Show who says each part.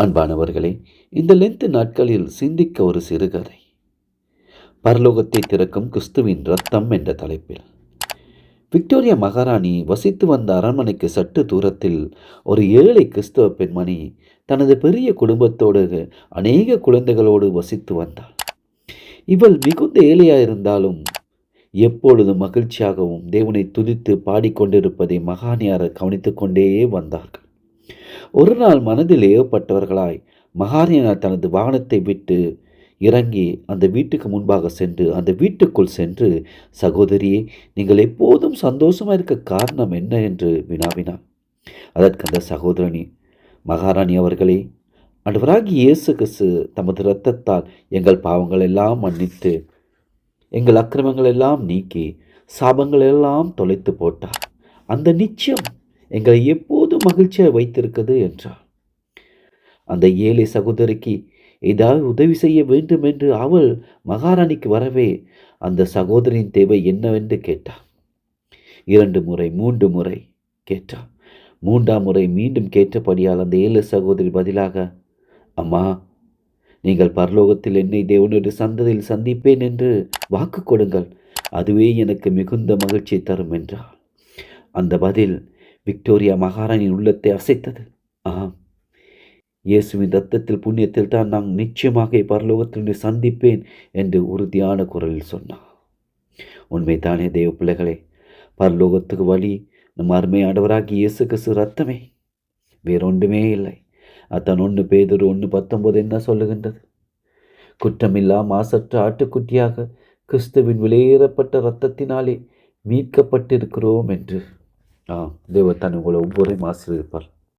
Speaker 1: அன்பானவர்களே, இந்த லென்த் நாட்களில் சிந்திக்க ஒரு சிறுகதை. பரலோகத்தை திறக்கும் கிறிஸ்துவின் ரத்தம் என்ற தலைப்பில். விக்டோரியா மகாராணி வசித்து வந்த அரண்மனைக்கு சற்று தூரத்தில் ஒரு ஏழை கிறிஸ்தவ பெண்மணி தனது பெரிய குடும்பத்தோடு அநேக குழந்தைகளோடு வசித்து வந்தாள். இவள் மிகுந்த ஏழையாயிருந்தாலும் எப்பொழுதும் மகிழ்ச்சியாகவும் தேவனை துதித்து பாடிக்கொண்டிருப்பதை மகானியார் கவனித்து கொண்டே வந்தார்கள். ஒரு நாள் மனதில் ஏவப்பட்டவர்களாய் மகாராணியார் தனது வாகனத்தை விட்டு இறங்கி அந்த வீட்டுக்கு முன்பாக சென்று அந்த வீட்டுக்குள் சென்று, சகோதரியே, நீங்கள் எப்போதும் சந்தோஷமாக இருக்க காரணம் என்ன என்று வினாவினார். அதற்கு அந்த சகோதரணி, மகாராணி அவர்களே, ஆண்டவராகிய இயேசு கிறிஸ்து தமது இரத்தத்தால் எங்கள் பாவங்கள் எல்லாம் மன்னித்து எங்கள் அக்கிரமங்கள் எல்லாம் நீக்கி சாபங்கள் எல்லாம் தொலைத்து போட்டார். அந்த நிச்சயம் எங்களை எப்போதும் மகிழ்ச்சியாக வைத்திருக்கிறது என்றார். அந்த ஏழை சகோதரிக்கு ஏதாவது உதவி செய்ய வேண்டும் என்று அவள் மகாராணிக்கு வரவே அந்த சகோதரின் தேவை என்னவென்று கேட்டார். 2 முறை 3 முறை கேட்டார். 3ஆம் முறை மீண்டும் கேட்டபடியால் அந்த ஏழை சகோதரி பதிலாக, அம்மா, நீங்கள் பரலோகத்தில் என்னை தேவனுடைய சந்ததியில் சந்திப்பேன் என்று வாக்கு கொடுங்கள், அதுவே எனக்கு மிகுந்த மகிழ்ச்சி தரும் என்றார். அந்த பதில் விக்டோரியா மகாராணியின் உள்ளத்தை அசைத்தது. ஆம், இயேசுவின் இரத்தத்தில் புண்ணியத்தில் தான் நான் நிச்சயமாக பரலோகத்தில் சந்திப்பேன் என்று உறுதியான குரலில் சொன்னார். உண்மைதானே தேவ பிள்ளைகளே, பரலோகத்துக்கு வழி நம் அருமையானவராகி இயேசு கிறிஸ்து ரத்தமே, வேறொன்றுமே இல்லை. அத்தான் 1 பேதுரு 1:19 என்ன சொல்லுகின்றது? குற்றமில்லா மாசற்ற ஆட்டுக்குட்டியாக கிறிஸ்துவின் விலையேறப்பட்ட இரத்தத்தினாலே மீட்கப்பட்டிருக்கிறோம் என்று. தேவத்தான் உங்களை ஒவ்வொரு ஆசீர்வதிப்பார்.